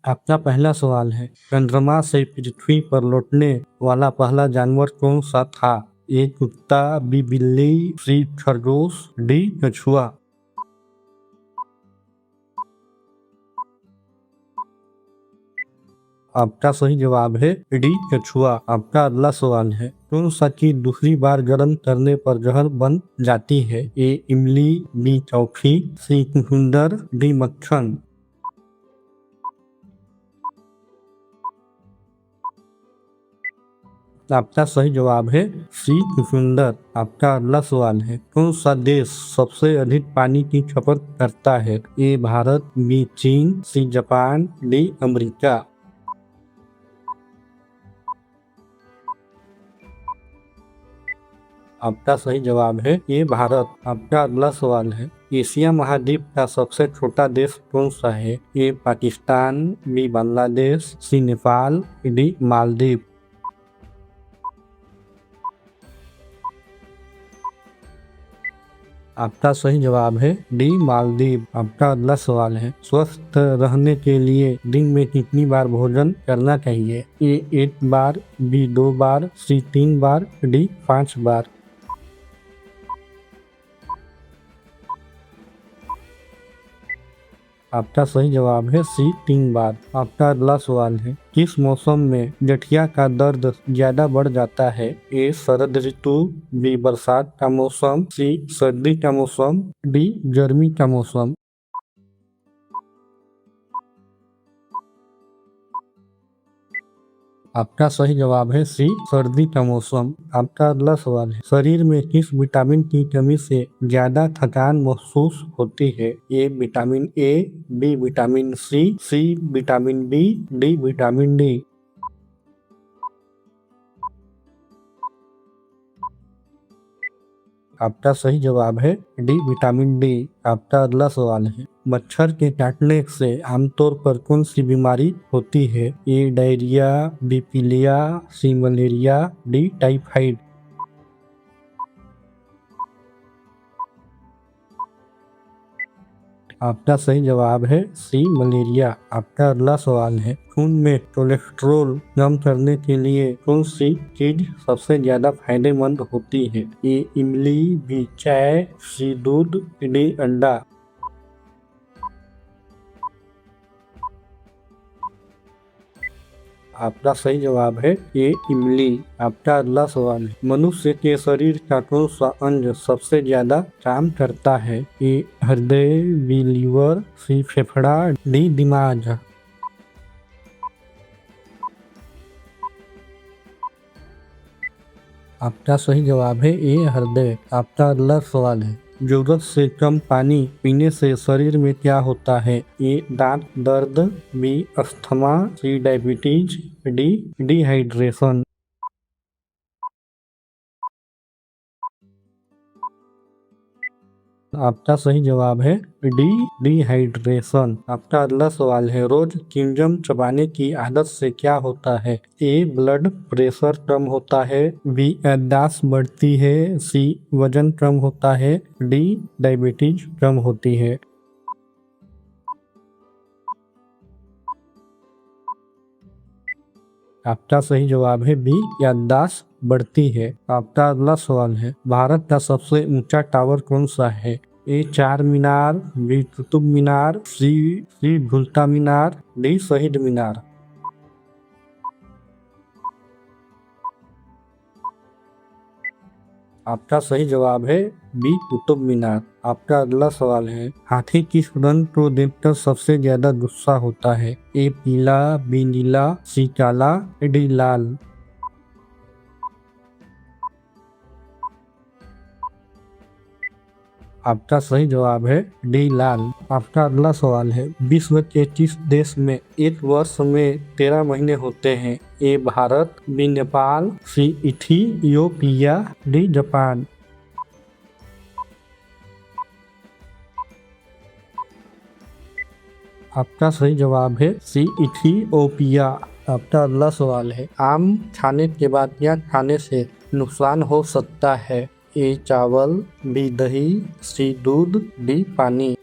आपका पहला सवाल है, चंद्रमा से पृथ्वी पर लौटने वाला पहला जानवर कौन सा था? ए कुत्ता, बी बिल्ली, सी खरगोश, डी कछुआ। आपका सही जवाब है डी कछुआ। आपका अगला सवाल है, कौन सा चीज दूसरी बार गर्म करने पर जहर बन जाती है? ए इमली, बी टॉफी, सी चुकंदर, डी मक्खन। आपका सही जवाब है सी चुकंदर। आपका अगला सवाल है, कौन सा देश सबसे अधिक पानी की खपत करता है? ए भारत, बी चीन, सी जापान, डी अमेरिका। आपका सही जवाब है ये भारत। आपका अगला सवाल है, एशिया महाद्वीप का सबसे छोटा देश कौन सा है? ए पाकिस्तान, बी बांग्लादेश, सी नेपाल, डी मालदीव। आपका सही जवाब है डी मालदीव। आपका अगला सवाल है, स्वस्थ रहने के लिए दिन में कितनी बार भोजन करना चाहिए? ए 1 बार, बी 2 बार, सी 3 बार, डी 5 बार। आपका सही जवाब है सी 3 बार। आपका अगला सवाल है, किस मौसम में गठिया का दर्द ज्यादा बढ़ जाता है? ए शरद ऋतु, बी बरसात का मौसम, सी सर्दी का मौसम, डी गर्मी का मौसम। आपका सही जवाब है सी सर्दी का मौसम। आपका अगला सवाल है, शरीर में किस विटामिन की कमी से ज्यादा थकान महसूस होती है? A vitamin A, B vitamin C, C vitamin B, D vitamin D. आपका सही जवाब है डी विटामिन डी। आपका अगला सवाल है, मच्छर के काटने से आमतौर पर कौन सी बीमारी होती है? ए डायरिया, बी पीलिया, सी मलेरिया, डी टाइफाइड। आपका सही जवाब है सी मलेरिया। आपका अगला सवाल है, खून में कोलेस्ट्रॉल कम करने के लिए कौन सी चीज सबसे ज्यादा फायदेमंद होती है? ए इमली, बी चाय, सी दूध, डी अंडा। आपका सही जवाब है ये इमली। आपका अगला सवाल है, मनुष्य के शरीर का कौन सा अंग सबसे ज्यादा काम करता है? ए हृदय, बी लीवर, सी फेफड़ा, डी दिमाग। आपका सही जवाब है ए हृदय। आपका अगला सवाल है, जरूरत से कम पानी पीने से शरीर में क्या होता है? ए दांत दर्द, बी अस्थमा, सी डायबिटीज, डी डिहाइड्रेशन। आपका सही जवाब है डी डिहाइड्रेशन। आपका अगला सवाल है, रोज च्युइंगम चबाने की आदत से क्या होता है? ए ब्लड प्रेशर कम होता है, बी याददाश्त बढ़ती है, सी वजन कम होता है, डी डायबिटीज कम होती है। आपका सही जवाब है बी याददाश्त बढ़ती है। आपका अगला सवाल है, भारत का सबसे ऊंचा टावर कौन सा है? ए चार मीनार, बी कुतुब मीनार, सी झुलता मीनार, डी शहीद मीनार। आपका सही जवाब है बी कुतुब मीनार। आपका अगला सवाल है, हाथी किस रंग को देखकर सबसे ज्यादा गुस्सा होता है? ए पीला, बी नीला, सी काला, डी लाल। आपका सही जवाब है डी लाल। आपका अगला सवाल है, विश्व के किस देश में एक वर्ष में 13 महीने होते हैं? ए भारत, बी नेपाल, सी इथियोपिया, डी जापान। आपका सही जवाब है सी इथियोपिया। आपका अगला सवाल है, आम खाने के बाद क्या खाने से नुकसान हो सकता है? ए चावल, बी दही, सी दूध, डी पानी।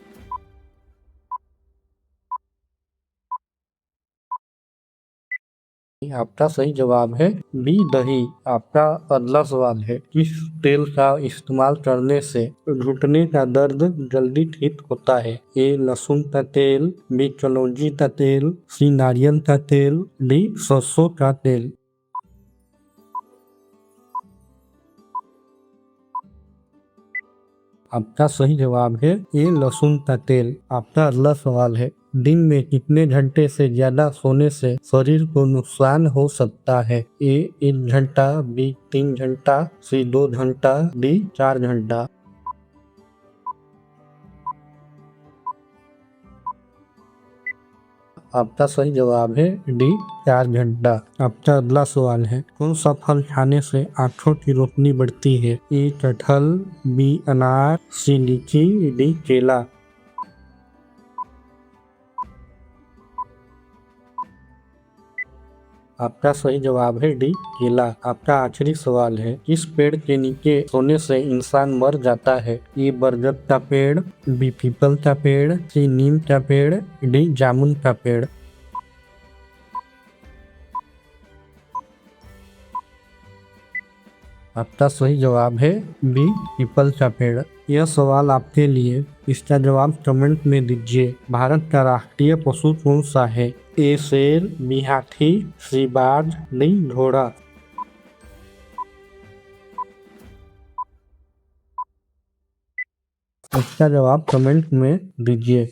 आपका सही जवाब है बी दही। आपका अगला सवाल है, किस तेल का इस्तेमाल करने से घुटने का दर्द जल्दी ठीक होता है? ए लहसुन का तेल, बी कलौंजी का तेल, सी नारियल का तेल, डी सरसों का तेल। आपका सही जवाब है ए लहसुन का तेल। आपका अगला सवाल है, दिन में कितने घंटे से ज्यादा सोने से शरीर को नुकसान हो सकता है? ए 1 घंटा, बी 3 घंटा, सी 2 घंटा, डी 4 घंटा। आपका सही जवाब है डी 4 घंटा। आपका अगला सवाल है, कौन सा फल खाने से आँखों की रोशनी बढ़ती है? ए कटहल, बी अनार, सी लीची, डी केला। आपका सही जवाब है डी केला। आपका आखिरी सवाल है, किस पेड़ के नीचे सोने से इंसान मर जाता है? ए बरगद का पेड़, बी पीपल का पेड़, सी नीम का पेड़, डी जामुन का पेड़। आपका सही जवाब है बी पीपल का पेड़। यह सवाल आपके लिए, इसका जवाब कमेंट में दीजिए। भारत का राष्ट्रीय पशु कौन सा है? ए शेर, बी हाथी, सी बाघ, डी घोड़ा। इसका जवाब कमेंट में दीजिए।